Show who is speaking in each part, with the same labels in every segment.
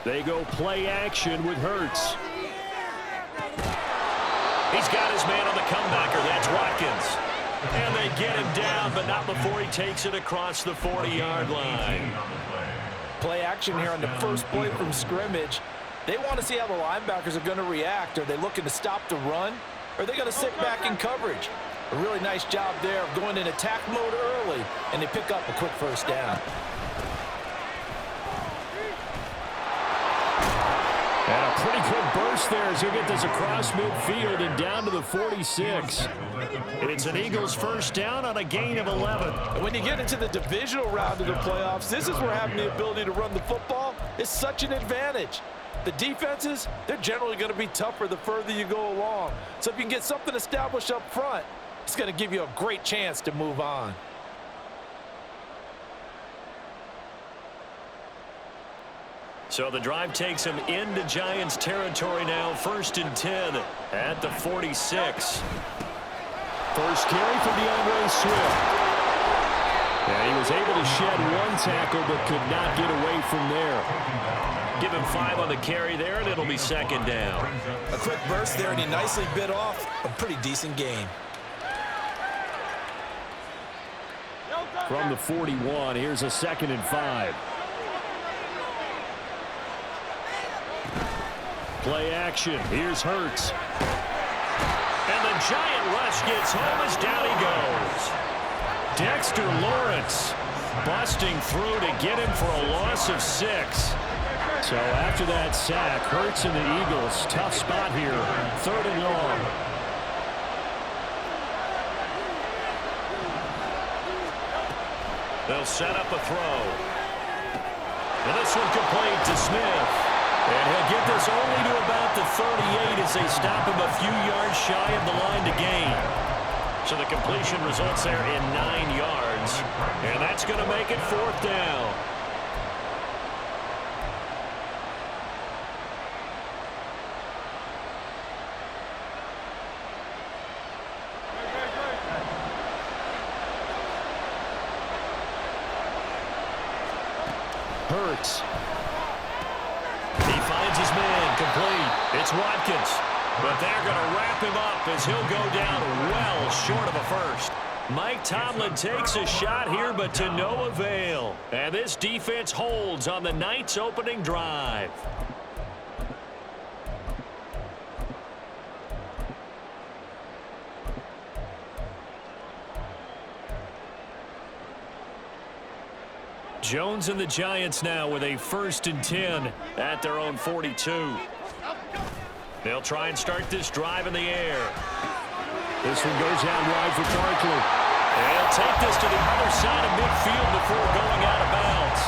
Speaker 1: They go play action with Hurts. He's got his man on the comebacker. That's Watkins. And they get him down, but not before he takes it across the 40-yard line.
Speaker 2: Play action here on the first play from scrimmage. They want to see how the linebackers are going to react. Are they looking to stop the run? Or are they going to sit back in coverage? A really nice job there of going in attack mode early, and they pick up a quick first down.
Speaker 1: And a pretty good burst there as he'll get this across midfield and down to the 46. It's an Eagles first down on a gain of 11.
Speaker 2: And when you get into the divisional round of the playoffs, this is where having the ability to run the football is such an advantage. The defenses, they're generally going to be tougher the further you go along. So if you can get something established up front, it's going to give you a great chance to move on.
Speaker 1: So the drive takes him into Giants territory now, 1st and 10 at the 46. First carry for DeAndre Swift. And he was able to shed one tackle but could not get away from there. Give him 5 on the carry there, and it'll be 2nd down.
Speaker 2: A quick burst there, and he nicely bit off a pretty decent gain.
Speaker 1: From the 41, here's a 2nd and 5. Play action. Here's Hurts. And the giant rush gets home as down he goes. Dexter Lawrence busting through to get him for a loss of 6. So after that sack, Hurts and the Eagles, tough spot here, 3rd and long. They'll set up a throw. And this one complete to Smith. And he'll get this only to about the 38 as they stop him a few yards shy of the line to gain. So the completion results there in 9 yards. And that's going to make it 4th down. Hurts. He finds his man complete. It's Watkins. But they're going to wrap him up as he'll go down well short of a first. Mike Tomlin takes a shot here, but to no avail. And this defense holds on the Knights' opening drive. Jones and the Giants now with a 1st and 10 at their own 42. They'll try and start this drive in the air. This one goes out wide for Barkley. And he'll take this to the other side of midfield before going out of bounds.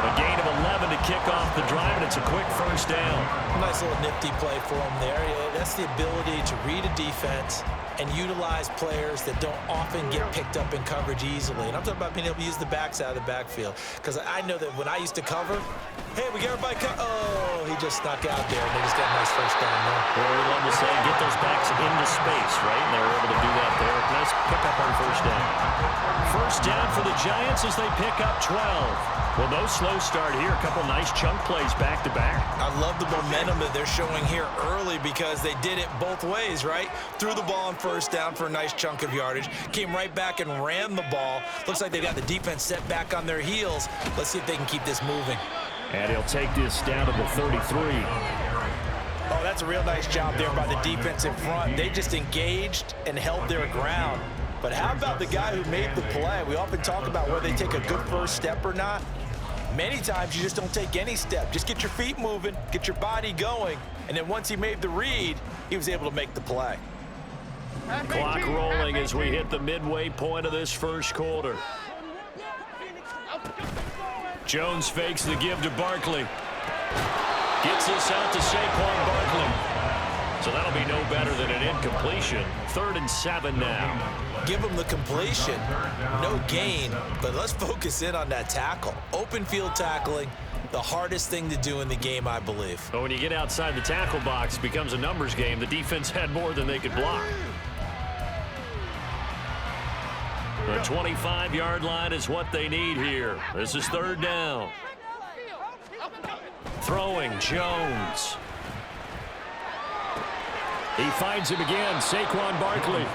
Speaker 1: A gain of 11 to kick off the drive, and it's a quick first down.
Speaker 2: Nice little nifty play for him there. Yeah, that's the ability to read a defense and utilize players that don't often get picked up in coverage easily. And I'm talking about being able to use the backs out of the backfield. Because I know that when I used to cover, hey, we got everybody oh, he just snuck out there, and they just got a nice first down there.
Speaker 1: Well, we love to say get those backs into space, right? And they were able to do that there. Nice pickup on first down. First down for the Giants as they pick up 12. Well, no slow start here. A couple nice chunk plays back-to-back.
Speaker 2: I love the momentum that they're showing here early because they did it both ways, right? Threw the ball on first down for a nice chunk of yardage. Came right back and ran the ball. Looks like they got the defense set back on their heels. Let's see if they can keep this moving.
Speaker 1: And he'll take this down to the 33.
Speaker 2: Oh, that's a real nice job there by the defense in front. They just engaged and held their ground. But how about the guy who made the play? We often talk about whether they take a good first step or not. Many times you just don't take any step. Just get your feet moving, get your body going, and then once he made the read, he was able to make the play.
Speaker 1: Clock rolling as we hit the midway point of this first quarter. Jones fakes the give to Barkley. Gets this out to Saquon Barkley. So that'll be no better than an incompletion. 3rd and 7 now.
Speaker 2: Give him the completion, no gain, but let's focus in on that tackle. Open field tackling, the hardest thing to do in the game, I believe.
Speaker 1: But when you get outside the tackle box, it becomes a numbers game. The defense had more than they could block. The 25-yard line is what they need here. This is 3rd down. Throwing, Jones. He finds him again, Saquon Barkley.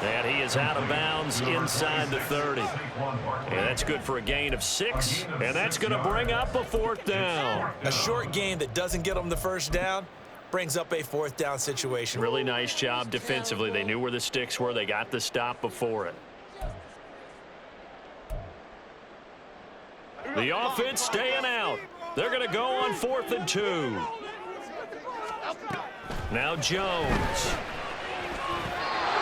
Speaker 1: And he is out of bounds inside the 30. And that's good for a gain of 6. And that's going to bring up a 4th down.
Speaker 2: A short gain that doesn't get them the first down brings up a 4th down situation.
Speaker 1: Really nice job defensively. They knew where the sticks were. They got the stop before it. The offense staying out. They're going to go on 4th and 2. Now Jones.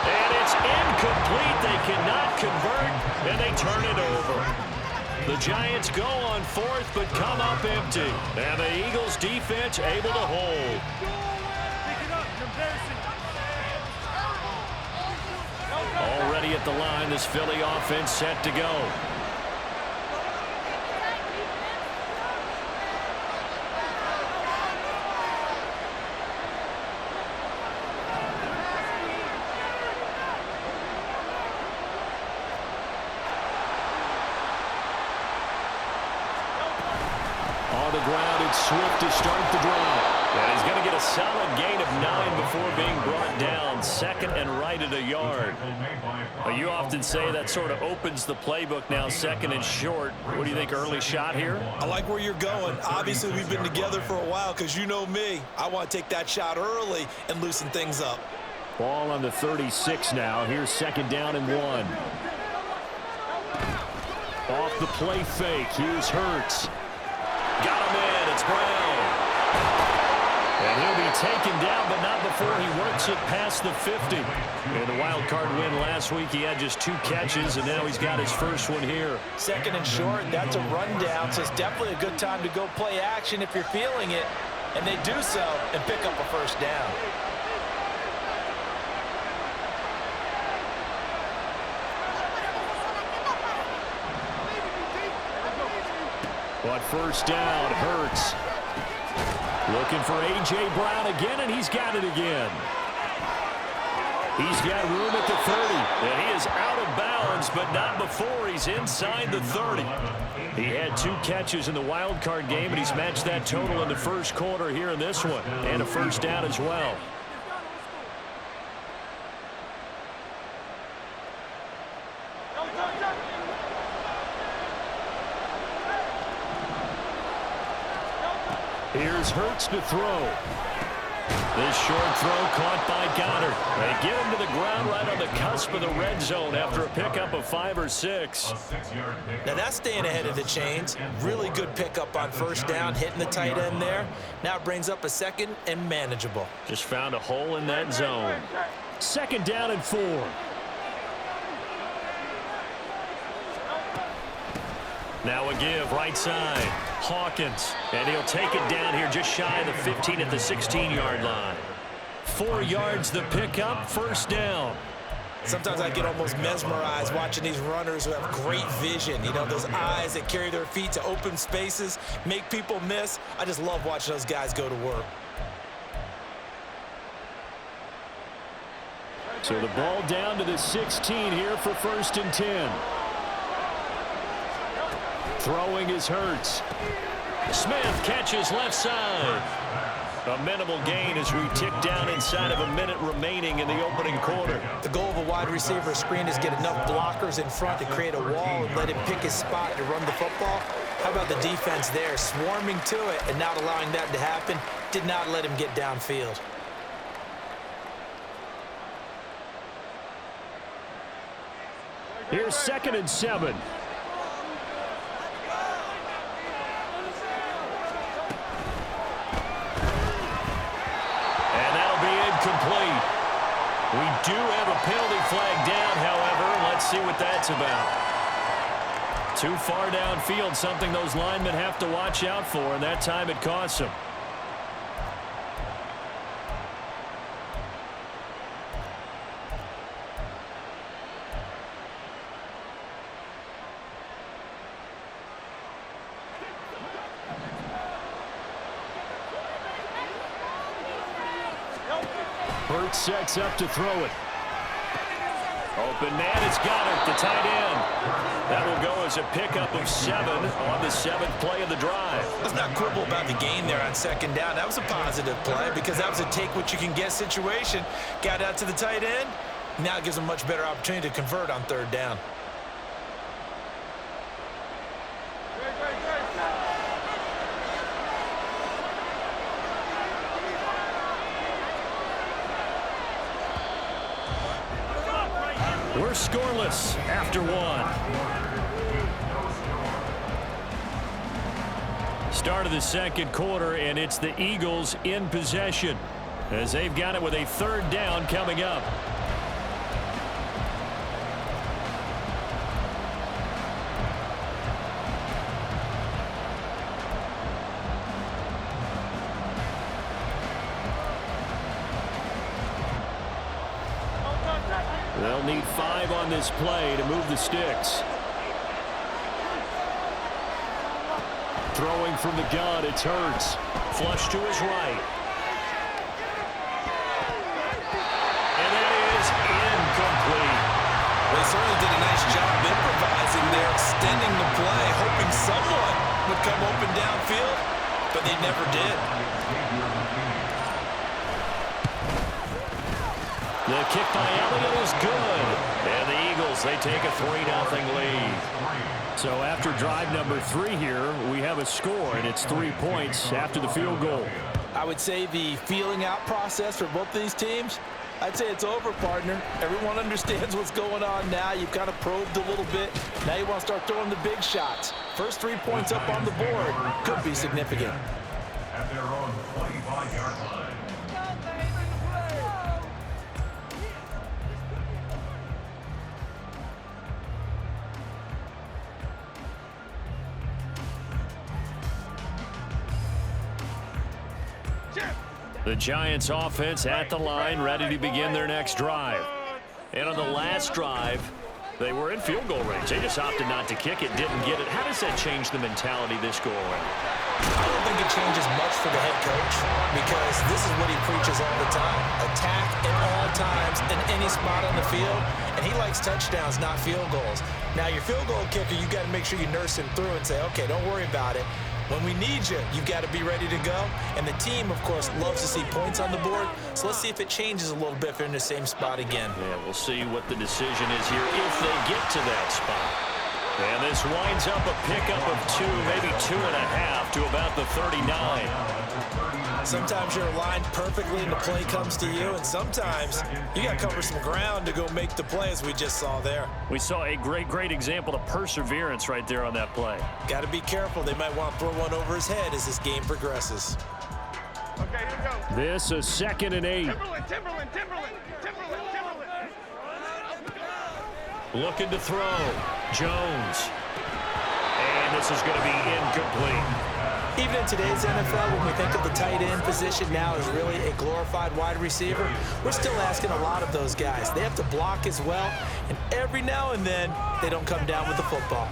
Speaker 1: And it's incomplete. They cannot convert, and they turn it over. The Giants go on 4th, but come up empty. And the Eagles defense able to hold. Already at the line, this Philly offense set to go. Swift to start the drive. And he's going to get a solid gain of 9 before being brought down. 2nd and right at a yard. You often say that sort of opens the playbook now, 2nd and short. What do you think, early shot here?
Speaker 2: I like where you're going. Obviously, we've been together for a while because you know me. I want to take that shot early and loosen things up.
Speaker 1: Ball on the 36 now. Here's 2nd down and 1. Off the play fake. Here's Hurts. Got him in. It's Brown. And he'll be taken down, but not before he works it past the 50. In the wild card win last week, he had just 2 catches, and now he's got his first one here.
Speaker 2: 2nd and short, that's a rundown, so it's definitely a good time to go play action if you're feeling it. And they do so and pick up a 1st down.
Speaker 1: But 1st down, Hurts. Looking for A.J. Brown again, and he's got it again. He's got room at the 30, and he is out of bounds, but not before he's inside the 30. He had 2 catches in the wild card game, and he's matched that total in the first quarter here in this one, and a 1st down as well. Here's Hurts to throw. This short throw caught by Goddard. They get him to the ground right on the cusp of the red zone after a pickup of 5 or 6.
Speaker 2: Now that's staying ahead of the chains. Really good pickup on 1st down, hitting the tight end there. Now it brings up a 2nd and manageable.
Speaker 1: Just found a hole in that zone. 2nd down and 4. Now a give, right side. Hawkins, and he'll take it down here just shy of the 15 at the 16-yard line. 4 yards the pickup, 1st down.
Speaker 2: Sometimes I get almost mesmerized watching these runners who have great vision. You know, those eyes that carry their feet to open spaces, make people miss. I just love watching those guys go to work.
Speaker 1: So the ball down to the 16 here for 1st and 10. Throwing is Hurts. Smith catches left side. A minimal gain as we tick down inside of a minute remaining in the opening quarter.
Speaker 2: The goal of a wide receiver screen is get enough blockers in front to create a wall and let him pick his spot to run the football. How about the defense there, swarming to it and not allowing that to happen? Did not let him get downfield.
Speaker 1: Here's 2nd and 7. Complete. We do have a penalty flag down, however. Let's see what that's about. Too far downfield, something those linemen have to watch out for, and that time it costs them. Hurts sets up to throw it. Open man, it's got it, the tight end. That will go as a pickup of 7 on the 7th play of the drive.
Speaker 2: Let's not quibble about the gain there on 2nd down. That was a positive play because that was a take-what-you-can-get situation. Got out to the tight end. Now it gives them a much better opportunity to convert on 3rd down.
Speaker 1: We're scoreless after 1. Start of the 2nd quarter, and it's the Eagles in possession as they've got it with a 3rd down coming up. They'll need 5 on this play to move the sticks. Throwing from the gun, it's Hurts. Flush to his right. And that is incomplete.
Speaker 2: They certainly did a nice job improvising there, extending the play, hoping someone would come open downfield, but they never did.
Speaker 1: The kick by Elliott is good. And the Eagles, they take a 3-0 lead. So after drive number 3 here, we have a score, and it's 3 points after the field goal.
Speaker 2: I would say the feeling out process for both of these teams, I'd say it's over, partner. Everyone understands what's going on now. You've kind of probed a little bit. Now you want to start throwing the big shots. First 3 points up on the board could be significant.
Speaker 3: At their own 25-yard line.
Speaker 1: The Giants offense at the line, ready to begin their next drive. And on the last drive, they were in field goal range. They just opted not to kick it, didn't get it. How does that change the mentality this go around?
Speaker 2: I don't think it changes much for the head coach because this is what he preaches all the time. Attack at all times in any spot on the field, and he likes touchdowns, not field goals. Now, your field goal kicker, you got to make sure you nurse him through and say, okay, don't worry about it. When we need you, you've got to be ready to go. And the team, of course, loves to see points on the board. So let's see if it changes a little bit if they're in the same spot again.
Speaker 1: Yeah, we'll see what the decision is here if they get to that spot. And this winds up a pickup of 2, maybe 2.5 to about the 39.
Speaker 2: Sometimes you're aligned perfectly and the play comes to you, and sometimes you got to cover some ground to go make the play, as we just saw there.
Speaker 1: We saw a great example of perseverance right there on that play.
Speaker 2: Got to be careful. They might want to throw one over his head as this game progresses.
Speaker 3: Okay, here we go.
Speaker 1: This is 2nd and 8.
Speaker 3: Timberland.
Speaker 1: Looking to throw. Jones. And this is going to be incomplete.
Speaker 2: Even in today's NFL, when we think of the tight end position now as really a glorified wide receiver, we're still asking a lot of those guys. They have to block as well, and every now and then, they don't come down with the football.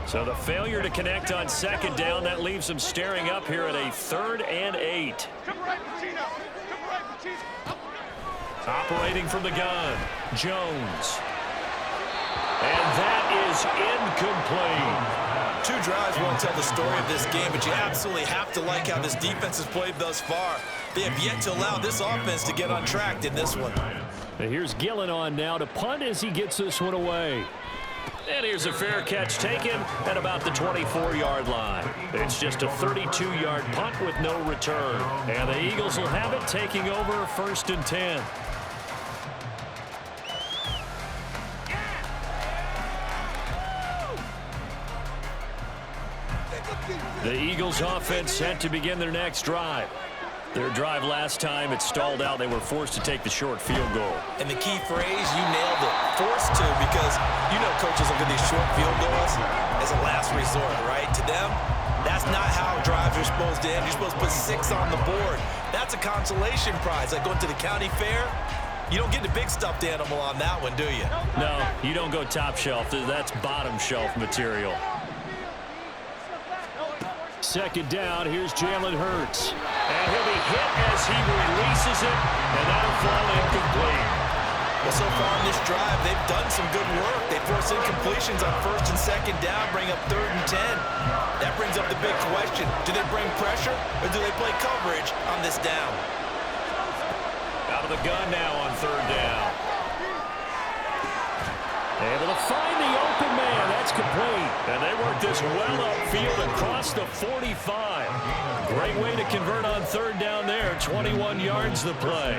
Speaker 1: So the failure to connect on 2nd down, that leaves them staring up here at a 3rd and 8. Operating from the gun, Jones. And that is incomplete.
Speaker 2: 2 drives won't tell the story of this game, but you absolutely have to like how this defense has played thus far. They have yet to allow this offense to get on track in this one.
Speaker 1: And here's Gillen on now to punt as he gets this one away. And here's a fair catch taken at about the 24-yard line. It's just a 32-yard punt with no return. And the Eagles will have it, taking over 1st and 10. The Eagles offense set to begin their next drive. Their drive last time, it stalled out. They were forced to take the short field goal.
Speaker 2: And the key phrase, you nailed it, forced to, because you know coaches look at these short field goals as a last resort, right? To them, that's not how drives are supposed to end. You're supposed to put 6 on the board. That's a consolation prize. Like going to the county fair, you don't get the big stuffed animal on that one, do you?
Speaker 1: No, you don't go top shelf. That's bottom shelf material. Second down, here's Jalen Hurts. And he'll be hit as he releases it, and that'll fall incomplete.
Speaker 2: Well, so far in this drive, they've done some good work. They force incompletions on first and second down, bring up 3rd and 10. That brings up the big question. Do they bring pressure, or do they play coverage on this down?
Speaker 1: Out of the gun now on 3rd down. Able to find the open man. That's complete. And they work this well upfield across the 45. Great way to convert on 3rd down there. 21 yards the play.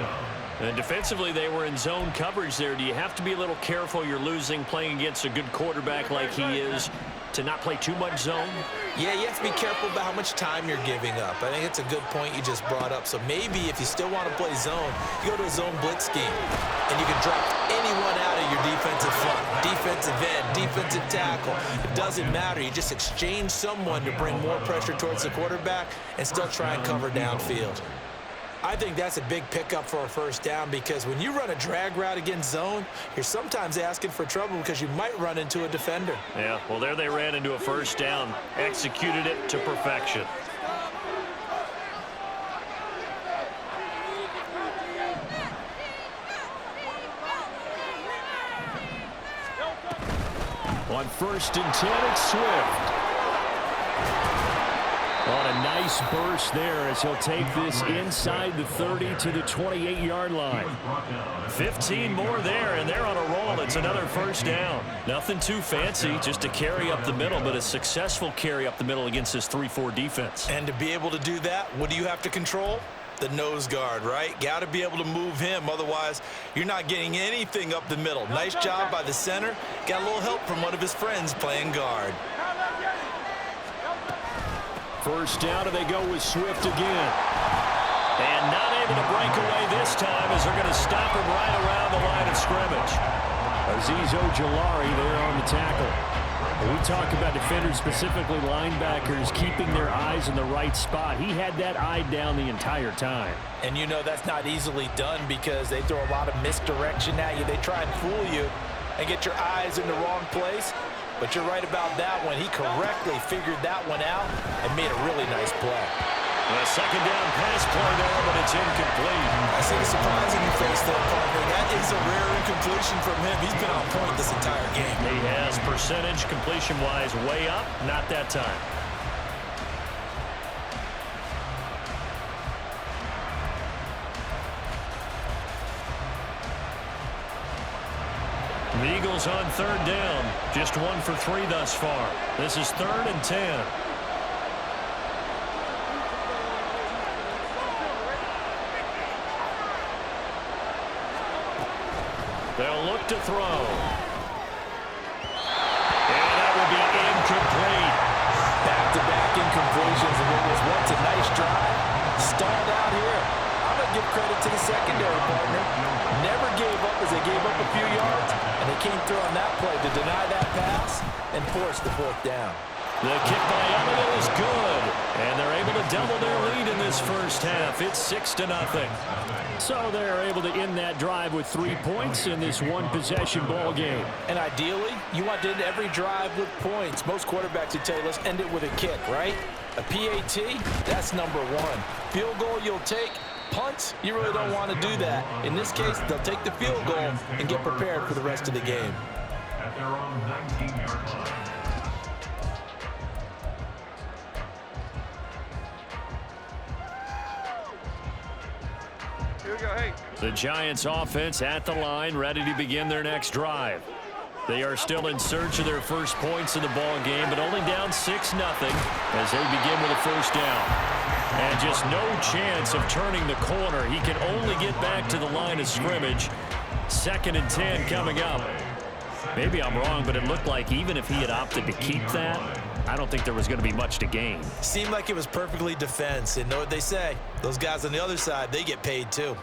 Speaker 1: And defensively, they were in zone coverage there. Do you have to be a little careful? You're losing playing against a good quarterback like he is to not play too much zone?
Speaker 2: Yeah, you have to be careful about how much time you're giving up. I think it's a good point you just brought up. So maybe if you still want to play zone, you go to a zone blitz scheme, and you can drop anyone out of your defensive front, defensive end, defensive tackle. It doesn't matter. You just exchange someone to bring more pressure towards the quarterback and still try and cover downfield. I think that's a big pickup for a first down because when you run a drag route against zone, you're sometimes asking for trouble because you might run into a defender.
Speaker 1: Yeah, well, there they ran into a first down, executed it to perfection. On 1st and 10, it's Swift. On a nice burst there as he'll take this inside the 30 to the 28-yard line. 15 more there, and they're on a roll. It's another first down. Nothing too fancy, just a carry up the middle, but a successful carry up the middle against this 3-4 defense.
Speaker 2: And to be able to do that, what do you have to control? The nose guard, right? Got to be able to move him. Otherwise, you're not getting anything up the middle. Nice job by the center. Got a little help from one of his friends playing guard.
Speaker 1: First down, and they go with Swift again. And not able to break away this time as they're going to stop him right around the line of scrimmage. Azeez Ojulari there on the tackle. When we talk about defenders, specifically linebackers, keeping their eyes in the right spot. He had that eye down the entire time.
Speaker 2: And you know that's not easily done because they throw a lot of misdirection at you. They try and fool you and get your eyes in the wrong place. But you're right about that one. He correctly figured that one out and made a really nice play.
Speaker 1: A second down pass play there, but it's incomplete.
Speaker 2: I see the surprise in your face there, partner. That is a rare incompletion from him. He's been on point this entire game.
Speaker 1: He has percentage completion-wise way up, not that time. The Eagles on 3rd down. Just 1 for 3 thus far. This is 3rd and 10. They'll look to throw. And that will be incomplete.
Speaker 2: Back-to-back incompletions of what was once a nice drive. Stalled out here. I'm going to give credit to the secondary partner. Never gave up as they gave up a few yards, and they came through on that play to deny that pass and force the 4th down.
Speaker 1: The kick by Eminem is good, and they're able to double their lead in this first half. It's 6-0. So they're able to end that drive with 3 points in this one-possession ball game.
Speaker 2: And ideally, you want to end every drive with points. Most quarterbacks would tell you, let's end it with a kick, right? A PAT, that's number 1. Field goal you'll take. Punts, you really don't want to do that. In this case, they'll take the field goal and get prepared for the rest of the game.
Speaker 3: At their own 19-yard line. Here we go, hey.
Speaker 1: The Giants offense at the line, ready to begin their next drive. They are still in search of their first points in the ball game, but only down 6-0 as they begin with a first down. And just no chance of turning the corner. He can only get back to the line of scrimmage. 2nd and 10 coming up. Maybe I'm wrong, but it looked like even if he had opted to keep that, I don't think there was going to be much to gain.
Speaker 2: Seemed like it was perfectly defense. And know what they say? Those guys on the other side, they get paid too.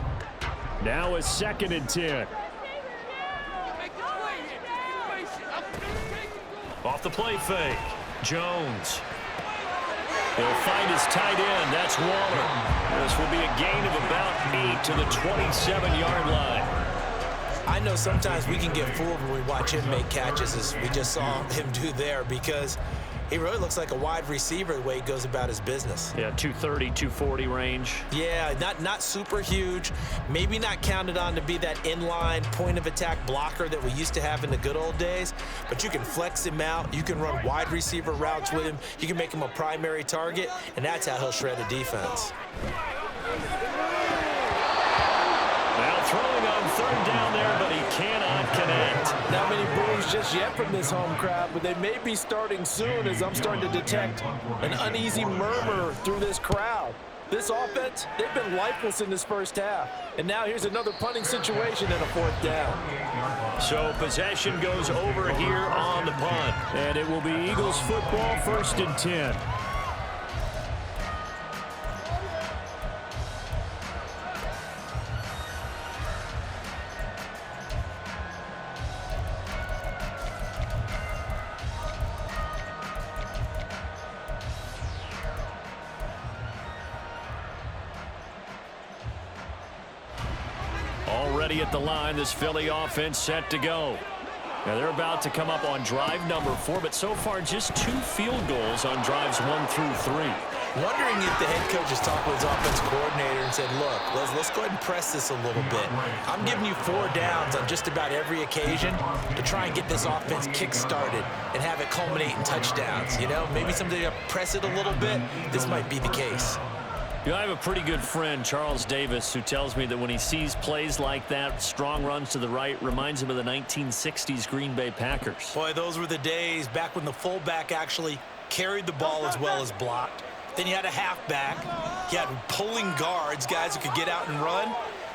Speaker 1: Now a 2nd and 10. Off the play fake. Jones. He'll find his tight end. That's Waller. This will be a gain of about 8 to the 27-yard line.
Speaker 2: I know sometimes we can get fooled when we watch him make catches, as we just saw him do there, because He really looks like a wide receiver the way he goes about his business.
Speaker 1: Yeah, 230, 240 range.
Speaker 2: Yeah, not super huge. Maybe not counted on to be that inline point-of-attack blocker that we used to have in the good old days, but you can flex him out. You can run wide receiver routes with him. You can make him a primary target, and that's how he'll shred a defense.
Speaker 1: Now throwing on third down there, but he cannot connect.
Speaker 2: Not many boos just yet from this home crowd, but they may be starting soon as I'm starting to detect an uneasy murmur through this crowd. This offense, they've been lifeless in this first half. And now here's another punting situation and a fourth down.
Speaker 1: So possession goes over here on the punt.
Speaker 4: And it will be Eagles football, 1st and 10.
Speaker 1: Already at the line, this Philly offense set to go. Now they're about to come up on drive number 4, but so far just 2 field goals on drives 1 through 3.
Speaker 2: Wondering if the head coach has talked with his offense coordinator and said, look, let's go ahead and press this a little bit. I'm giving you 4 downs on just about every occasion to try and get this offense kick-started and have it culminate in touchdowns. You know, maybe somebody to press it a little bit. This might be the case.
Speaker 1: You know, I have a pretty good friend, Charles Davis, who tells me that when he sees plays like that, strong runs to the right, reminds him of the 1960s Green Bay Packers.
Speaker 2: Boy, those were the days back when the fullback actually carried the ball as well as blocked. Then you had a halfback. You had pulling guards, guys who could get out and run.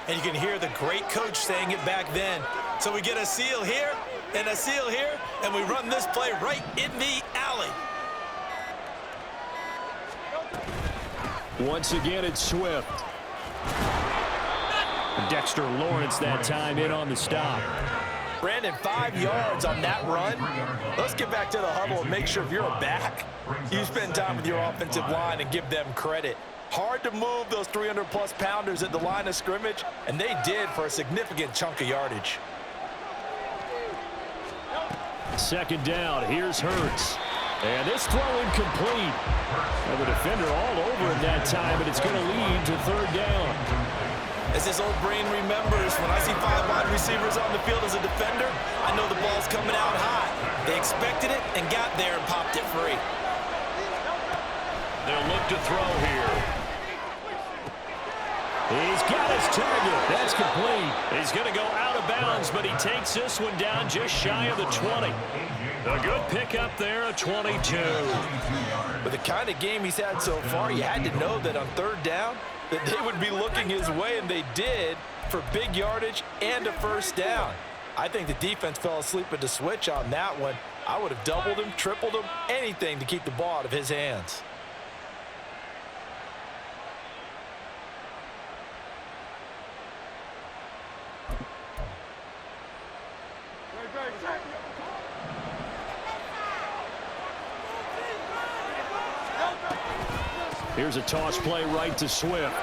Speaker 2: And you can hear the great coach saying it back then. So we get a seal here and a seal here, and we run this play right in the alley.
Speaker 4: Once again, it's Swift.
Speaker 1: Dexter Lawrence that time in on the stop.
Speaker 2: Brandon, 5 yards on that run. Let's get back to the huddle and make sure if you're a back, you spend time with your offensive line and give them credit. Hard to move those 300-plus pounders at the line of scrimmage, and they did for a significant chunk of yardage.
Speaker 4: 2nd down, here's Hurts. And this throw incomplete. And the defender all over it that time, and it's going to lead to 3rd down.
Speaker 2: As this old brain remembers, when I see 5 wide receivers on the field as a defender, I know the ball's coming out high. They expected it and got there and popped it free.
Speaker 1: They'll look to throw here.
Speaker 4: He's got his target. That's complete.
Speaker 1: He's going to go out of bounds, but he takes this one down just shy of the 20. A good pickup there, a 22.
Speaker 2: With the kind of game he's had so far, you had to know that on 3rd down, that they would be looking his way, and they did, for big yardage and a 1st down. I think the defense fell asleep at the switch on that one. I would have doubled him, tripled him, anything to keep the ball out of his hands.
Speaker 4: Here's a toss play right to Swift.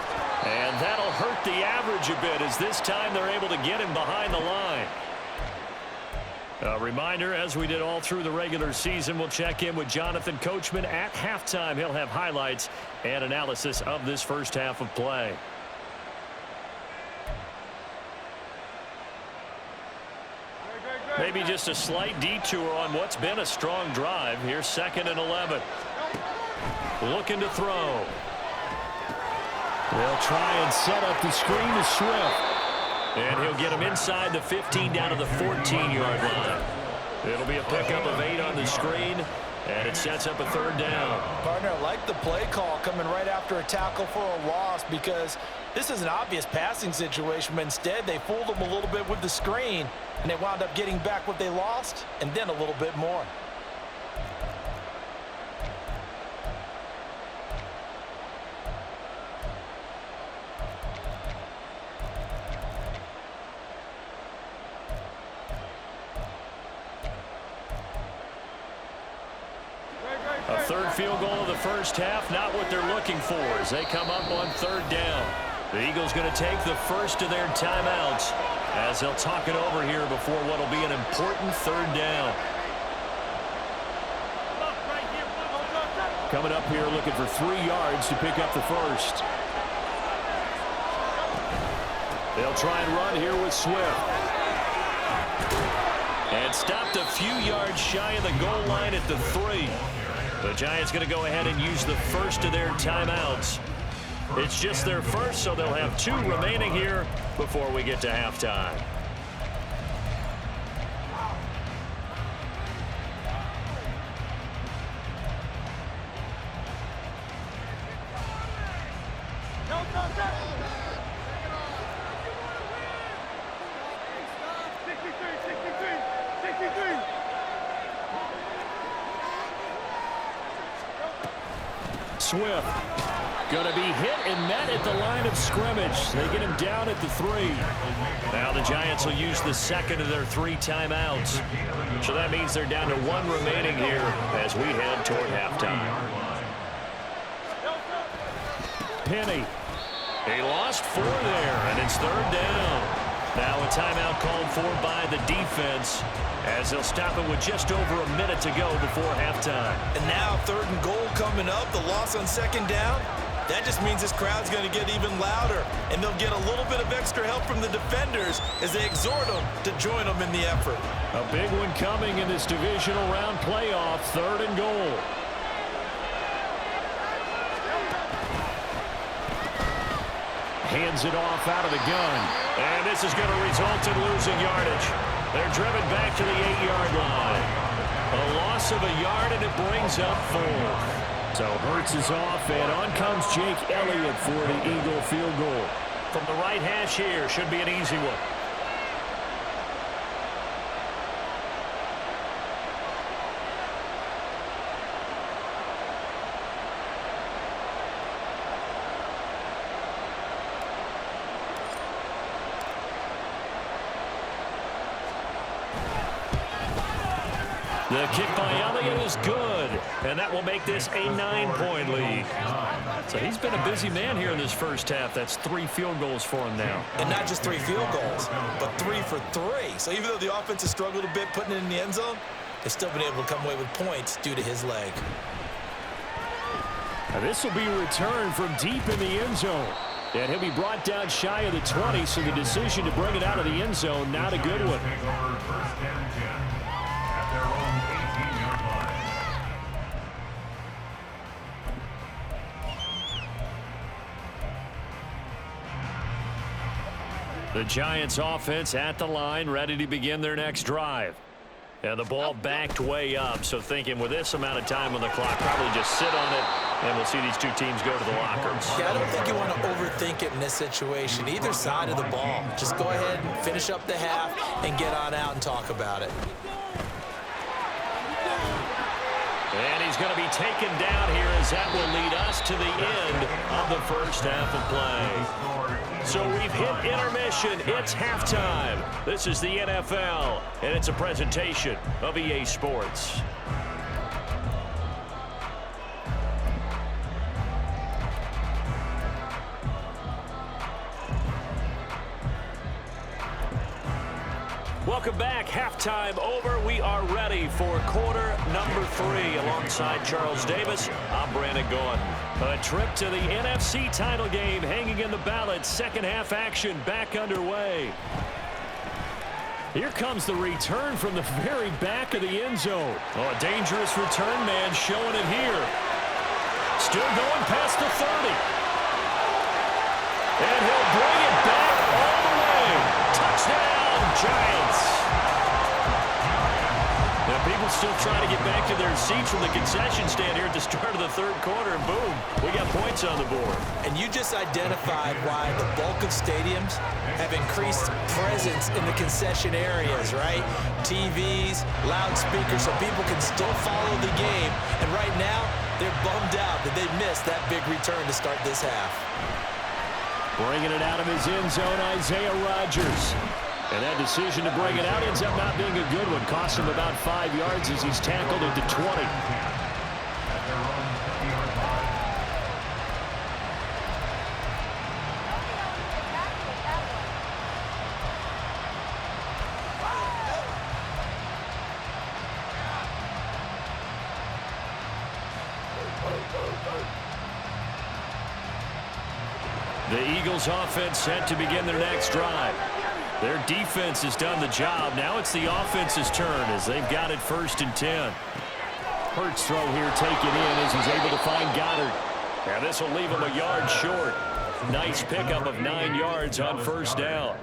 Speaker 1: And that'll hurt the average a bit as this time they're able to get him behind the line. A reminder, as we did all through the regular season, we'll check in with Jonathan Coachman at halftime. He'll have highlights and analysis of this first half of play. Maybe just a slight detour on what's been a strong drive. Here's 2nd and 11. Looking to throw.
Speaker 4: They'll try and set up the screen to Swift.
Speaker 1: And he'll get him inside the 15 down to the 14-yard line. It'll be a pickup of 8 on the screen, and it sets up a 3rd down.
Speaker 2: Partner, I like the play call coming right after a tackle for a loss because this is an obvious passing situation, but instead they fooled him a little bit with the screen, and they wound up getting back what they lost and then a little bit more.
Speaker 1: A 3rd field goal of the first half, not what they're looking for as they come up on 3rd down. The Eagles going to take the first of their timeouts as they'll talk it over here before what will be an important 3rd down.
Speaker 4: coming up here looking for 3 yards to pick up the first. They'll try and run here with Swift.
Speaker 1: And stopped a few yards shy of the goal line at the 3. The Giants going to go ahead and use the first of their timeouts. It's just their first, so they'll have 2 remaining here before we get to halftime.
Speaker 4: Swift going to be hit and met at the line of scrimmage. They get him down at the 3.
Speaker 1: Now the Giants will use the second of their 3 timeouts. So that means they're down to 1 remaining here as we head toward halftime.
Speaker 4: Penny.
Speaker 1: He lost 4 there, and it's 3rd down. Now a timeout called for by the defense as they'll stop it with just over a minute to go before halftime.
Speaker 2: And now 3rd and goal coming up, the loss on 2nd down. That just means this crowd's going to get even louder, and they'll get a little bit of extra help from the defenders as they exhort them to join them in the effort.
Speaker 4: A big one coming in this divisional round playoff, 3rd and goal. Hands it off out of the gun.
Speaker 1: And this is going to result in losing yardage. They're driven back to the 8-yard line. A loss of a yard, and it brings up 4.
Speaker 4: So Hurts is off, and on comes Jake Elliott for the Eagle field goal.
Speaker 1: From the right hash here, should be an easy one. The kick by Elliott is good, and that will make this a 9-point lead. So he's been a busy man here in this first half. That's 3 field goals for him now.
Speaker 2: And not just 3 field goals, but 3 for 3. So even though the offense has struggled a bit putting it in the end zone, they've still been able to come away with points due to his leg.
Speaker 4: Now this will be returned from deep in the end zone. And he'll be brought down shy of the 20, so the decision to bring it out of the end zone, not a good one.
Speaker 1: The Giants offense at the line, ready to begin their next drive. And the ball backed way up, so thinking with this amount of time on the clock, probably just sit on it, and we'll see these 2 teams go to the lockers.
Speaker 2: Yeah, I don't think you want to overthink it in this situation. Either side of the ball. Just go ahead and finish up the half and get on out and talk about it.
Speaker 1: And he's going to be taken down here as that will lead us to the end of the first half of play. So we've hit intermission. It's halftime. This is the NFL, and it's a presentation of EA Sports. Welcome back. Halftime over. We are ready for quarter number 3. Alongside Charles Davis, I'm Brandon Gaudin. A trip to the NFC title game hanging in the balance. Second half action back underway.
Speaker 4: Here comes the return from the very back of the end zone.
Speaker 1: Oh, a dangerous return man showing it here. Still going past the 30. And he'll bring it back all the way. Touchdown, Giants. Now, people still trying to get back to their seats from the concession stand here at the start of the 3rd quarter, and boom, we got points on the board.
Speaker 2: And you just identified why the bulk of stadiums have increased presence in the concession areas, right? TVs, loudspeakers, so people can still follow the game. And right now, they're bummed out that they missed that big return to start this half.
Speaker 4: Bringing it out of his end zone, Isaiah Rodgers. And that decision to bring it out ends up not being a good one. Cost him about 5 yards as he's tackled at the 20.
Speaker 1: The Eagles offense set to begin their next drive. Their defense has done the job. Now it's the offense's turn as they've got it 1st and 10. Hurts throw here taken in as he's able to find Goddard. And this will leave him a yard short. Nice pickup of 9 yards on 1st down.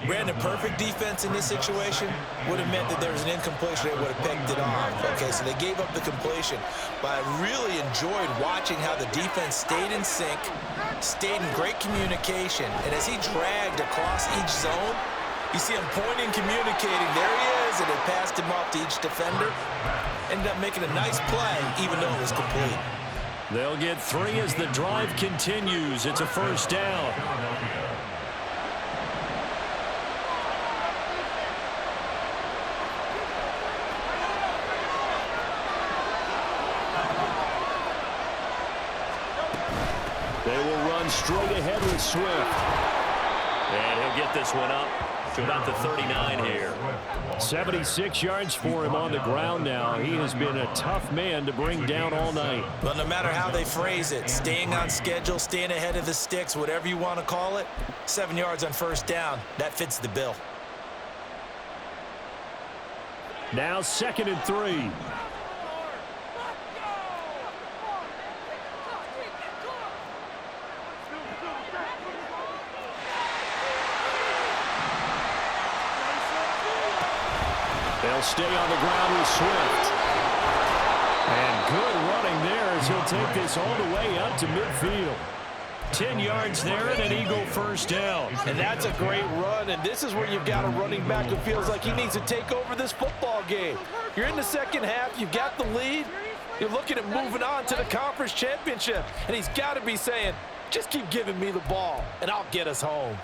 Speaker 2: Brandon, perfect defense in this situation would have meant that there was an incompletion. They would have picked it off. Okay, so they gave up the completion. But I really enjoyed watching how the defense stayed in sync, stayed in great communication. And as he dragged across each zone, you see him pointing, communicating. There he is, and they passed him off to each defender. Ended up making a nice play, even though it was complete.
Speaker 1: They'll get 3 as the drive continues. It's a 1st down. They will run straight ahead with Swift. And he'll get this one up to about the 39 here.
Speaker 4: 76 yards for him on the ground now. He has been a tough man to bring down all night.
Speaker 2: Well, no matter how they phrase it, staying on schedule, staying ahead of the sticks, whatever you want to call it, 7 yards on 1st down, that fits the bill.
Speaker 4: Now 2nd and 3. They'll stay on the ground with Swift. And good running there as he'll take this all the way up to midfield.
Speaker 1: 10 yards there and an Eagle 1st down.
Speaker 2: And that's a great run, and this is where you've got a running back who feels like he needs to take over this football game. You're in the 2nd half, you've got the lead, you're looking at moving on to the conference championship, and he's got to be saying, just keep giving me the ball, and I'll get us home.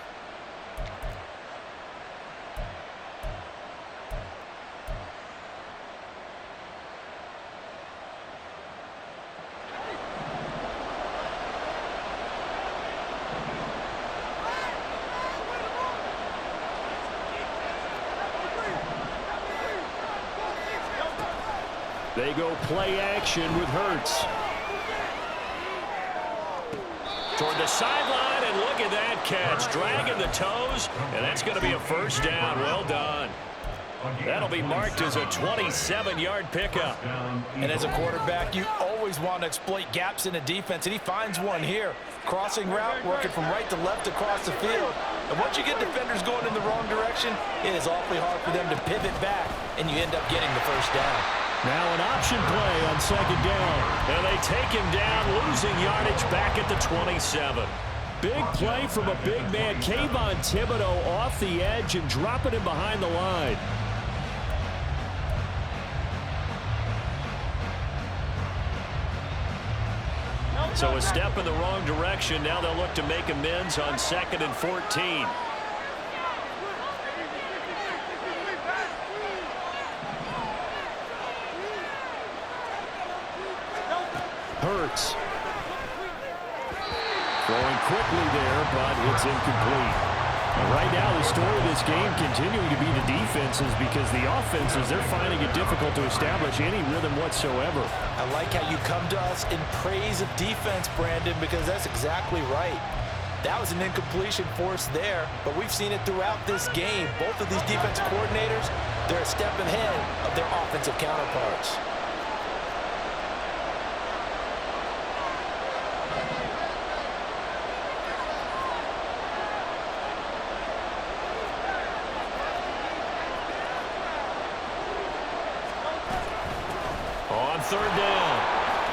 Speaker 4: They go play action with Hurts.
Speaker 1: Toward the sideline, and look at that catch. Dragging the toes, and that's going to be a 1st down. Well done. That'll be marked as a 27-yard pickup.
Speaker 2: And as a quarterback, you always want to exploit gaps in the defense, and he finds one here. Crossing route, working from right to left across the field. And once you get defenders going in the wrong direction, it is awfully hard for them to pivot back, and you end up getting the 1st down.
Speaker 4: Now an option play on 2nd down.
Speaker 1: And they take him down, losing yardage back at the 27.
Speaker 4: Big play from a big man. Kayvon Thibodeaux off the edge and dropping him behind the line.
Speaker 1: So a step in the wrong direction. Now they'll look to make amends on 2nd and 14.
Speaker 4: Hurts. Throwing quickly there, but it's incomplete. Right now, the story of this game continuing to be the defenses, because the offenses, they're finding it difficult to establish any rhythm whatsoever.
Speaker 2: I like how you come to us in praise of defense, Brandon, because that's exactly right. That was an incompletion forced there, but we've seen it throughout this game. Both of these defensive coordinators, they're a step ahead of their offensive counterparts.
Speaker 1: On 3rd down,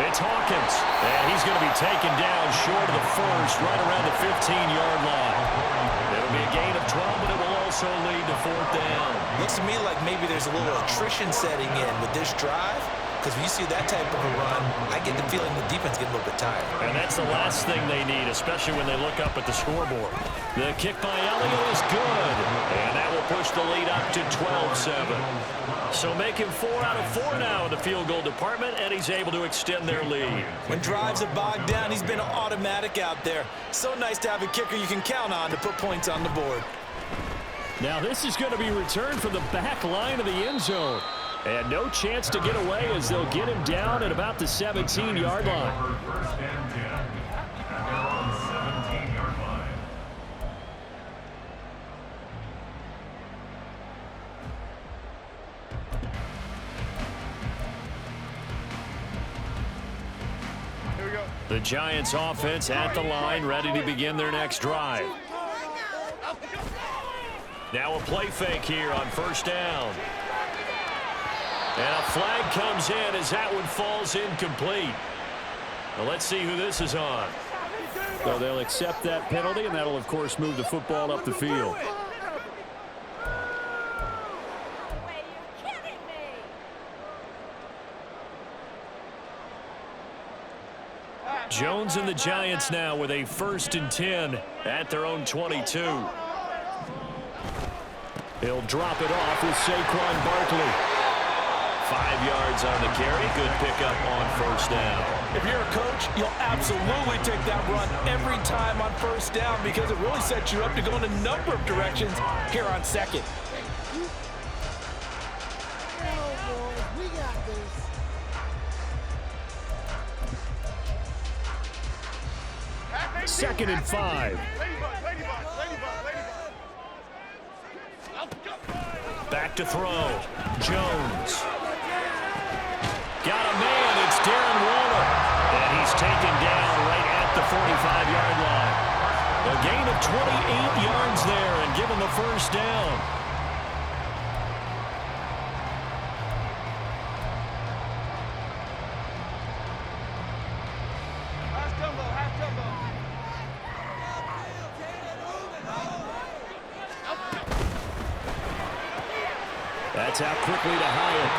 Speaker 1: it's Hawkins, and he's going to be taken down short of the 1st, right around the 15-yard line. It'll be a gain of 12, but it will also lead to 4th down.
Speaker 2: Looks to me like maybe there's a little attrition setting in with this drive, because when you see that type of a run, I get the feeling the defense gets a little bit tired.
Speaker 1: And that's the last thing they need, especially when they look up at the scoreboard. The kick by Elliott is good, and that will push the lead up to 12-7. So making 4 out of 4 now in the field goal department, and he's able to extend their lead.
Speaker 2: When drives are bogged down, he's been automatic out there. So nice to have a kicker you can count on to put points on the board.
Speaker 4: Now this is going to be returned from the back line of the end zone. And no chance to get away as they'll get him down at about the 17-yard line.
Speaker 3: First and 10. At their own 17
Speaker 1: The Giants offense at the line, ready to begin their next drive. Now a play fake here on first down. And a flag comes in as that one falls incomplete. Well, let's see who this is on.
Speaker 4: So they'll accept that penalty, and that'll, of course, move the football up the field.
Speaker 1: Jones and the Giants now with a 1st and 10 at their own 22.
Speaker 4: He'll drop it off with Saquon Barkley.
Speaker 1: 5 yards on the carry. Good pickup on first down.
Speaker 2: If you're a coach, you'll absolutely take that run every time on first down because it really sets you up to go in a number of directions here on second.
Speaker 4: Second and 5.
Speaker 1: Back to throw. Jones. Got a man. It's Darren Waller. And he's taken down right at the 45-yard line. A gain of 28 yards there and given the first down.
Speaker 4: That's out quickly to Hyatt.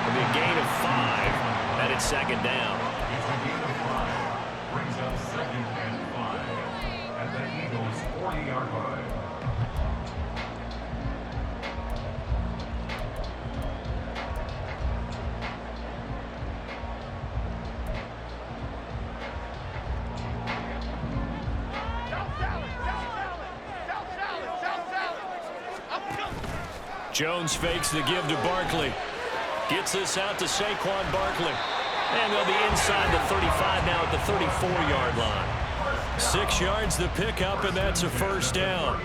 Speaker 1: It'll be a gain of 5, and it's second down.
Speaker 3: It's a gain of 5. Brings up 2nd and 5. At the Eagles' 40-yard line.
Speaker 1: Jones fakes the give to Barkley. Gets this out to Saquon Barkley. And they'll be inside the 35 now at the 34-yard line. 6 yards the pickup, and that's a first down.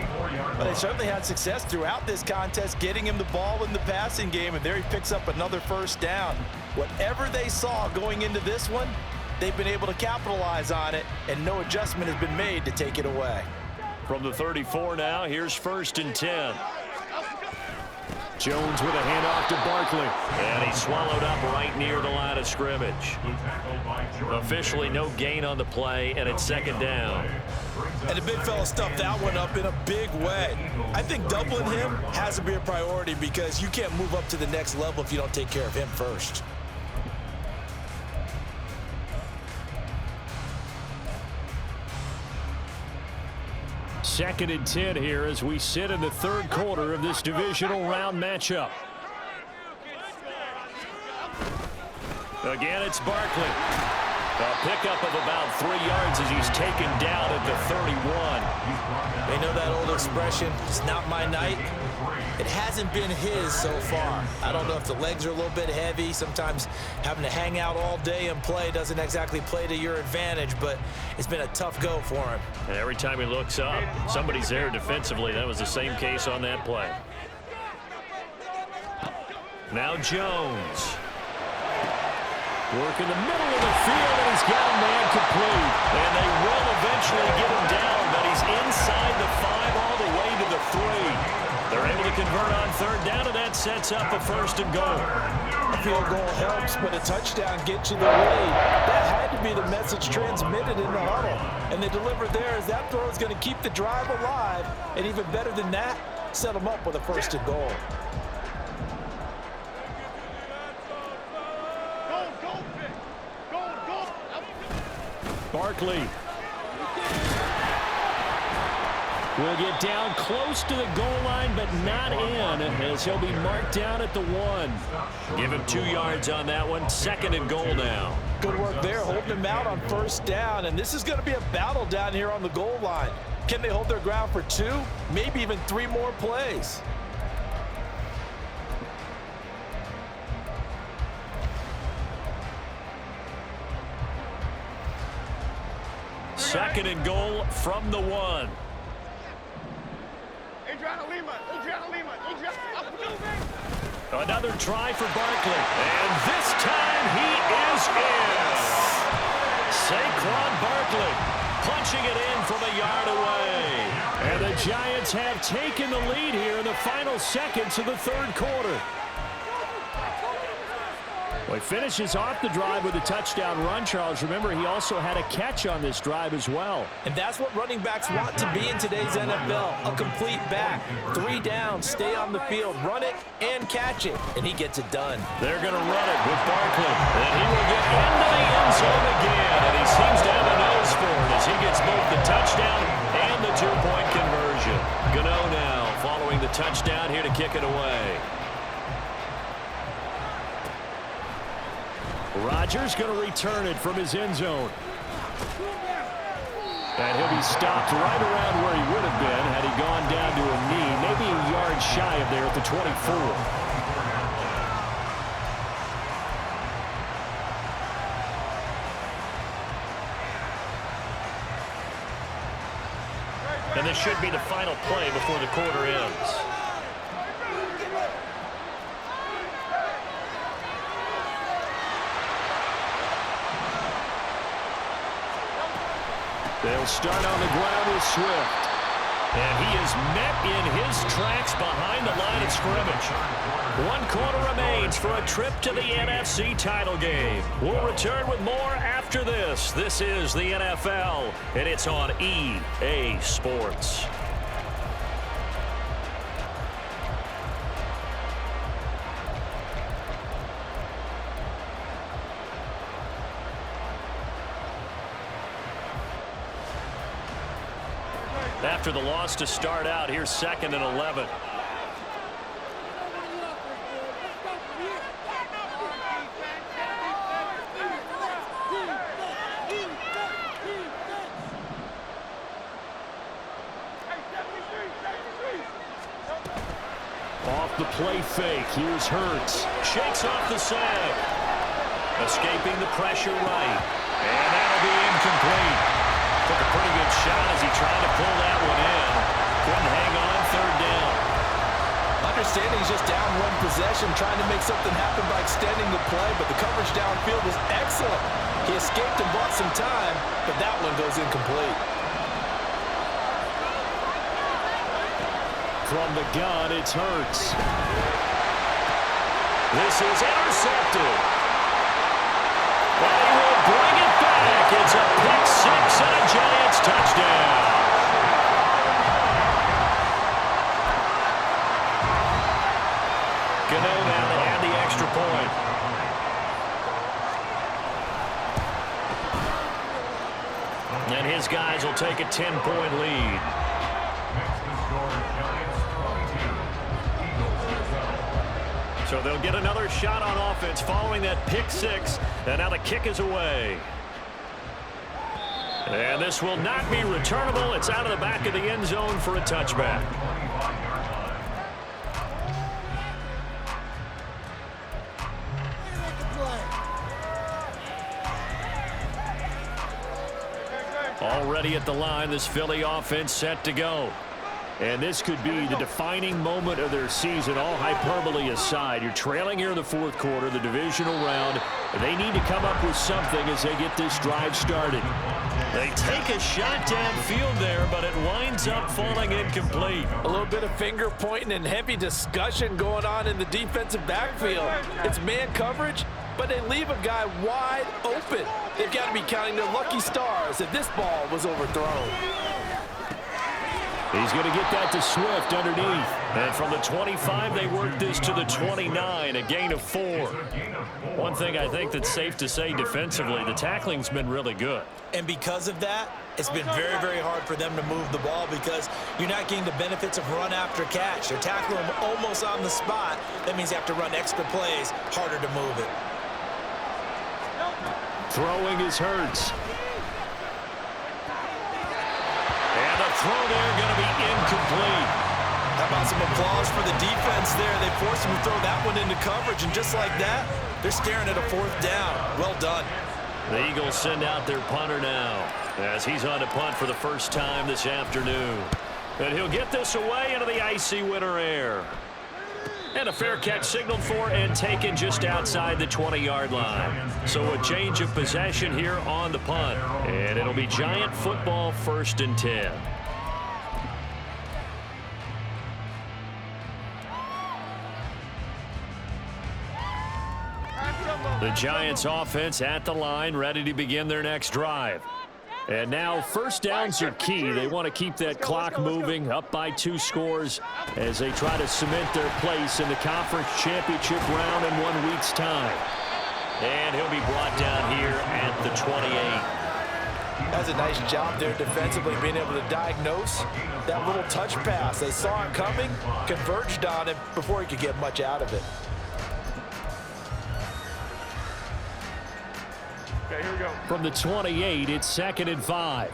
Speaker 2: Well, they certainly had success throughout this contest getting him the ball in the passing game, and there he picks up another first down. Whatever they saw going into this one, they've been able to capitalize on it, and no adjustment has been made to take it away.
Speaker 1: From the 34 now, here's 1st and 10.
Speaker 4: Jones with a handoff to Barkley.
Speaker 1: And he's swallowed up right near the line of scrimmage. Officially no gain on the play, and it's second down.
Speaker 2: And the big fella stuffed that one up in a big way. I think doubling him has to be a priority because you can't move up to the next level if you don't take care of him first.
Speaker 4: Second and 10 here as we sit in the third quarter of this divisional round matchup.
Speaker 1: Again, it's Barkley. A pickup of about 3 yards as he's taken down at the 31.
Speaker 2: They know that old expression, it's not my night. It hasn't been his so far. I don't know if the legs are a little bit heavy. Sometimes having to hang out all day and play doesn't exactly play to your advantage, but it's been a tough go for him.
Speaker 1: And every time he looks up, somebody's there defensively. That was the same case on that play. Now Jones.
Speaker 4: Work in the middle of the field, and he's got a man complete.
Speaker 1: And they will eventually get him down, but he's inside the 5 all the way to the 3. They're able to convert on third down, and that sets up a 1st and goal.
Speaker 2: A field goal helps, but a touchdown gets you the lead. That had to be the message transmitted in the huddle. And they delivered there as that throw is going to keep the drive alive. And even better than that, set them up with a 1st and goal.
Speaker 4: Barkley will get down close to the goal line, but not in, as he'll be marked down at the 1.
Speaker 1: Give him 2 yards on that one. 2nd and goal now.
Speaker 2: Good work there, holding him out on first down. And this is going to be a battle down here on the goal line. Can they hold their ground for 2, maybe even 3 more plays?
Speaker 1: Second and goal from the 1. Another try for Barkley. And this time he is in. Saquon Barkley punching it in from a yard away.
Speaker 4: And the Giants have taken the lead here in the final seconds of the third quarter. Well, he finishes off the drive with a touchdown run, Charles. Remember, he also had a catch on this drive as well.
Speaker 2: And that's what running backs want to be in today's NFL, a complete back. 3 down, stay on the field, run it, and catch it. And he gets it done.
Speaker 1: They're going to run it with Barkley. And he will get into the end zone again. And he seems to have a nose for it as he gets both the touchdown and the 2-point conversion. Gano now following the touchdown here to kick it away.
Speaker 4: Rodgers going to return it from his end zone. And he'll be stopped right around where he would have been had he gone down to a knee, maybe a yard shy of there at the 24.
Speaker 1: And this should be the final play before the quarter ends.
Speaker 4: They'll start on the ground with Swift.
Speaker 1: And he is met in his tracks behind the line of scrimmage. 1 quarter remains for a trip to the NFC title game. We'll return with more after this. This is the NFL, and it's on EA Sports. After the loss to start out, here's 2nd and 11.
Speaker 4: Off the play fake, here's Hurts.
Speaker 1: Shakes off the sack. Escaping the pressure right. And that'll be incomplete. Took a pretty good shot as he tried to pull that one in. Couldn't hang on 3rd down.
Speaker 2: Understanding he's just down 1 possession, trying to make something happen by extending the play, but the coverage downfield was excellent. He escaped and bought some time, but that one goes incomplete.
Speaker 4: From the gun, it's Hurts.
Speaker 1: This is intercepted. They will bring it back. It's a pick 6 and a Giants touchdown. Gano now to add the extra point. And his guys will take a 10-point lead. So they'll get another shot on offense following that pick 6, and now the kick is away. And this will not be returnable. It's out of the back of the end zone for a touchback. Already at the line, this Philly offense set to go. And this could be the defining moment of their season, all hyperbole aside. You're trailing here in the 4th quarter, the divisional round. They need to come up with something as they get this drive started. They take a shot downfield there, but it winds up falling incomplete.
Speaker 2: A little bit of finger pointing and heavy discussion going on in the defensive backfield. It's man coverage, but they leave a guy wide open. They've got to be counting their lucky stars that this ball was overthrown.
Speaker 4: He's going to get that to Swift underneath.
Speaker 1: And from the 25, they work this to the 29, a gain of 4. One thing I think that's safe to say defensively, the tackling's been really good.
Speaker 2: And because of that, it's been very, very hard for them to move the ball because you're not getting the benefits of run after catch. They're tackling them almost on the spot. That means you have to run extra plays, harder to move it.
Speaker 4: Throwing is Hurts.
Speaker 1: And the throw there going to be incomplete.
Speaker 2: How about some applause for the defense there? They forced him to throw that one into coverage, and just like that, they're staring at a 4th down. Well done.
Speaker 1: The Eagles send out their punter now as he's on to punt for the first time this afternoon. And he'll get this away into the icy winter air. And a fair catch signaled for and taken just outside the 20-yard line. So a change of possession here on the punt. And it'll be Giant football 1st and 10. The Giants offense at the line, ready to begin their next drive. And now first downs are key. They want to keep that clock moving, up by 2 scores as they try to cement their place in the conference championship round in 1 week's time. And he'll be brought down here at the 28.
Speaker 2: That's a nice job there defensively, being able to diagnose that little touch pass. They saw it coming, converged on it before he could get much out of it.
Speaker 5: Okay, here we go.
Speaker 1: From the 28, it's 2nd and 5.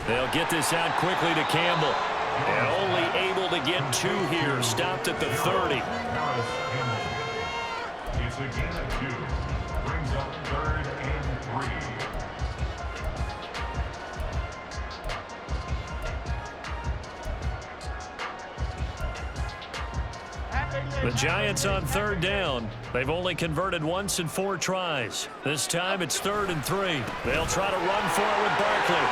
Speaker 1: They'll get this out quickly to Campbell. And only able to get 2 here. Stopped at the 30.
Speaker 3: It's a gain of 2. Brings up 3rd and 3.
Speaker 1: The Giants on 3rd down. They've only converted once in 4 tries. This time it's 3rd and 3. They'll try to run for it with Barkley.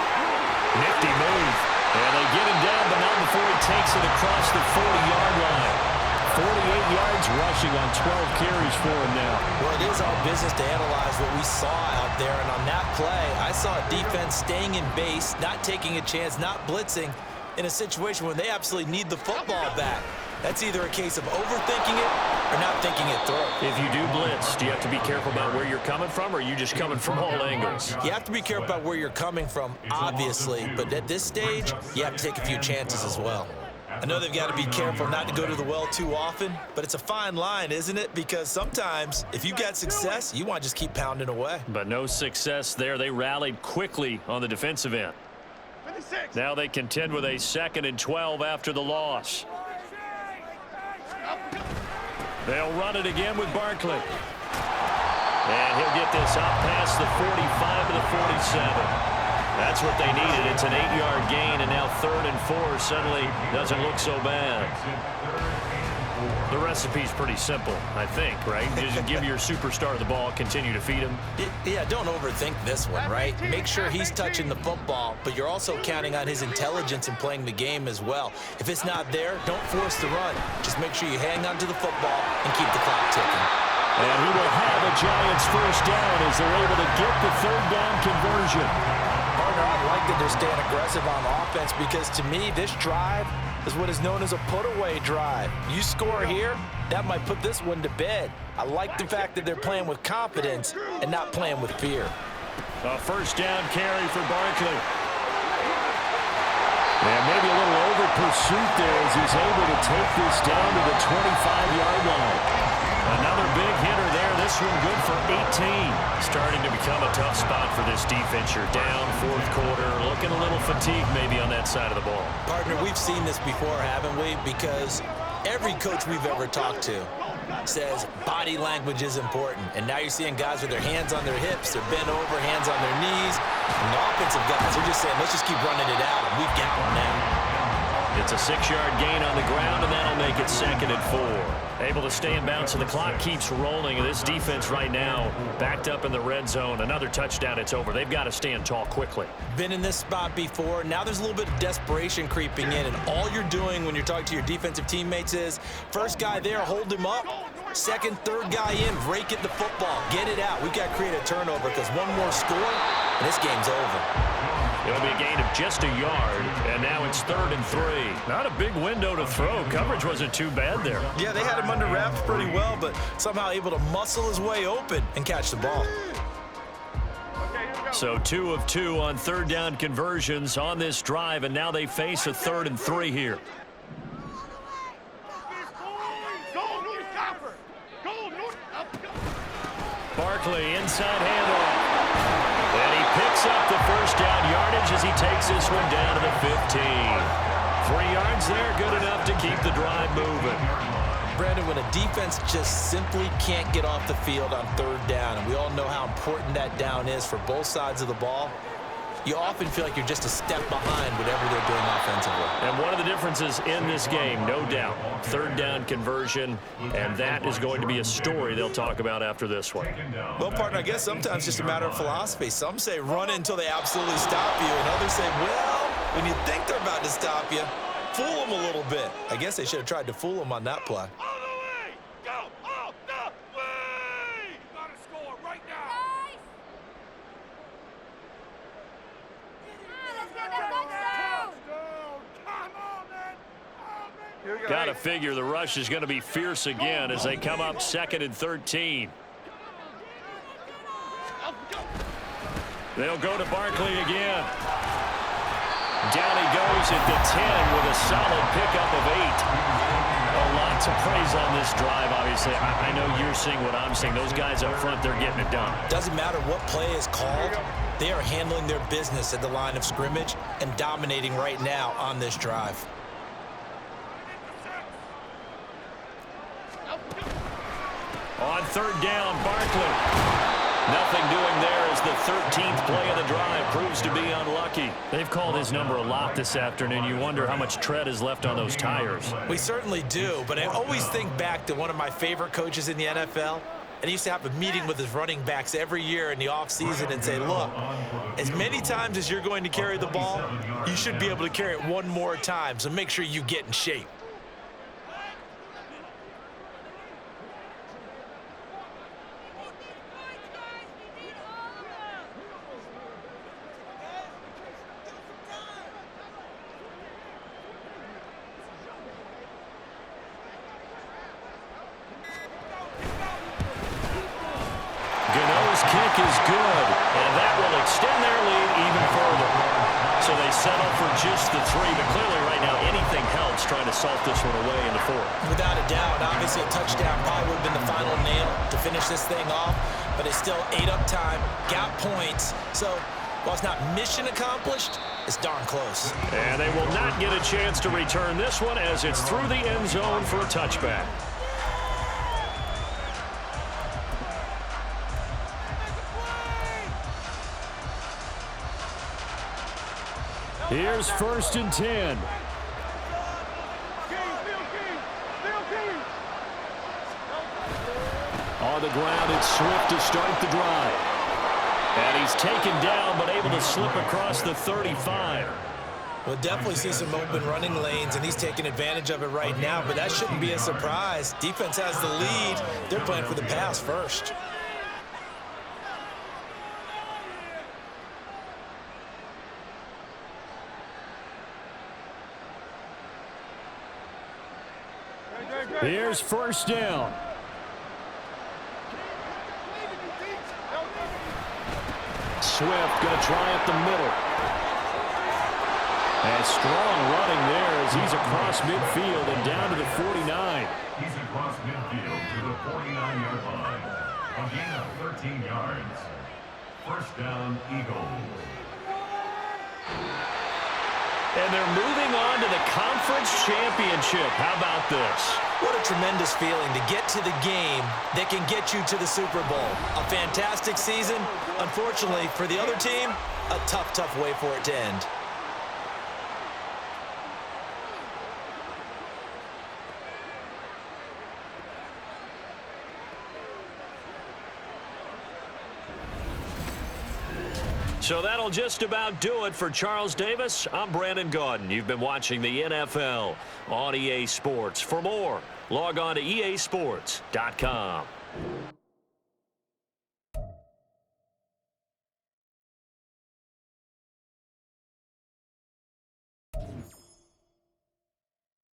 Speaker 1: Nifty move. And they get him down, but not before he takes it across the 40-yard line. 48 yards rushing on 12 carries for him now.
Speaker 2: Well, it is our business to analyze what we saw out there. And on that play, I saw a defense staying in base, not taking a chance, not blitzing in a situation where they absolutely need the football back. That's either a case of overthinking it or not thinking it through.
Speaker 1: If you do blitz, do you have to be careful about where you're coming from, or are you just coming from all angles?
Speaker 2: You have to be careful about where you're coming from, obviously, but at this stage, you have to take a few chances as well. I know they've got to be careful not to go to the well too often, but it's a fine line, isn't it? Because sometimes, if you got success, you want to just keep pounding away.
Speaker 1: But no success there. They rallied quickly on the defensive end.
Speaker 5: 56.
Speaker 1: Now they contend with a 2nd and 12 after the loss. They'll run it again with Barkley. And he'll get this out past the 45 to the 47. That's what they needed. It's an 8-yard gain, and now 3rd and 4 suddenly doesn't look so bad. The recipe's pretty simple, I think, right? Just give your superstar the ball, continue to feed him.
Speaker 2: Yeah, don't overthink this one, right? Make sure he's touching the football, but you're also counting on his intelligence in playing the game as well. If it's not there, don't force the run. Just make sure you hang on to the football and keep the clock ticking.
Speaker 1: And he will have a Giants first down as they're able to get the 3rd down conversion.
Speaker 2: Partner, I like that they're staying aggressive on offense because to me, this drive is what is known as a put-away drive. You score here, that might put this one to bed. I like the fact that they're playing with confidence and not playing with fear.
Speaker 1: A first down carry for Barkley. And maybe a little over pursuit there as he's able to take this down to the 25-yard line. Another big hitter there. This one good for 18. Starting to become a tough spot for this defense. You're down 4th quarter. Looking a little fatigued maybe on that side of the ball.
Speaker 2: Partner, we've seen this before, haven't we? Because every coach we've ever talked to says body language is important. And now you're seeing guys with their hands on their hips. They're bent over, hands on their knees. And the offensive guys are just saying, let's just keep running it out. And we've got one now.
Speaker 1: It's a 6-yard gain on the ground, and that'll make it 2nd and 4. Able to stay in bounds, so the clock keeps rolling. And this defense right now backed up in the red zone. Another touchdown, it's over. They've got to stand tall quickly.
Speaker 2: Been in this spot before. Now there's a little bit of desperation creeping in, and all you're doing when you're talking to your defensive teammates is first guy there, hold him up. Second, third guy in, rake at the football. Get it out. We've got to create a turnover because one more score, and this game's over.
Speaker 1: It'll be a gain of just a yard, and now it's 3rd and 3. Not a big window to throw. Coverage wasn't too bad there.
Speaker 2: Yeah, they had him under wraps pretty well, but somehow able to muscle his way open and catch the ball.
Speaker 1: So 2 of 2 on 3rd down conversions on this drive, and now they face a 3rd and 3 here. Barkley inside handoff. And he picks up the first down yardage as he takes this one down to the 15. 3 yards there, good enough to keep the drive moving.
Speaker 2: Brandon, when a defense just simply can't get off the field on 3rd down, and we all know how important that down is for both sides of the ball, you often feel like you're just a step behind whatever they're doing offensively.
Speaker 1: And one of the differences in this game, no doubt, third down conversion, and that is going to be a story they'll talk about after this one.
Speaker 2: Well, partner, I guess sometimes it's just a matter of philosophy. Some say run until they absolutely stop you, and others say, well, when you think they're about to stop you, fool them a little bit. I guess they should have tried to fool them on that play.
Speaker 1: Got to figure the rush is going to be fierce again as they come up 2nd and 13. They'll go to Barkley again. Down he goes at the 10 with a solid pickup of 8. A lot to praise on this drive, obviously. I know you're seeing what I'm seeing. Those guys up front, they're getting it done.
Speaker 2: Doesn't matter what play is called. They are handling their business at the line of scrimmage and dominating right now on this drive.
Speaker 1: On 3rd down, Barkley. Nothing doing there as the 13th play of the drive proves to be unlucky. They've called his number a lot this afternoon. You wonder how much tread is left on those tires.
Speaker 2: We certainly do, but I always think back to one of my favorite coaches in the NFL, and he used to have a meeting with his running backs every year in the offseason and say, look, as many times as you're going to carry the ball, you should be able to carry it one more time, so make sure you get in shape.
Speaker 1: Kick is good, and that will extend their lead even further. So they settle for just the 3, but clearly right now anything helps trying to salt this one away in the 4th.
Speaker 2: Without a doubt, obviously a touchdown probably would have been the final nail to finish this thing off, but it's still ate up time, got points. So while it's not mission accomplished, it's darn close.
Speaker 1: And they will not get a chance to return this one as it's through the end zone for a touchback. Here's 1st and 10. On the ground, it's Swift to start the drive. And he's taken down, but able to slip across the 35.
Speaker 2: We'll definitely see some open running lanes, and he's taking advantage of it right now, but that shouldn't be a surprise. Defense has the lead. They're playing for the pass first.
Speaker 1: Here's 1st down. Swift going to try up the middle. And strong running there as he's across midfield and down to the 49.
Speaker 3: He's across midfield to the 49-yard line. A gain of 13 yards. 1st down, Eagles.
Speaker 1: And they're moving on to the conference championship. How about this?
Speaker 2: What a tremendous feeling to get to the game that can get you to the Super Bowl. A fantastic season. Unfortunately, for the other team, a tough, tough way for it to end.
Speaker 1: So that'll just about do it for Charles Davis. I'm Brandon Gaudin. You've been watching the NFL on EA Sports. For more, log on to easports.com.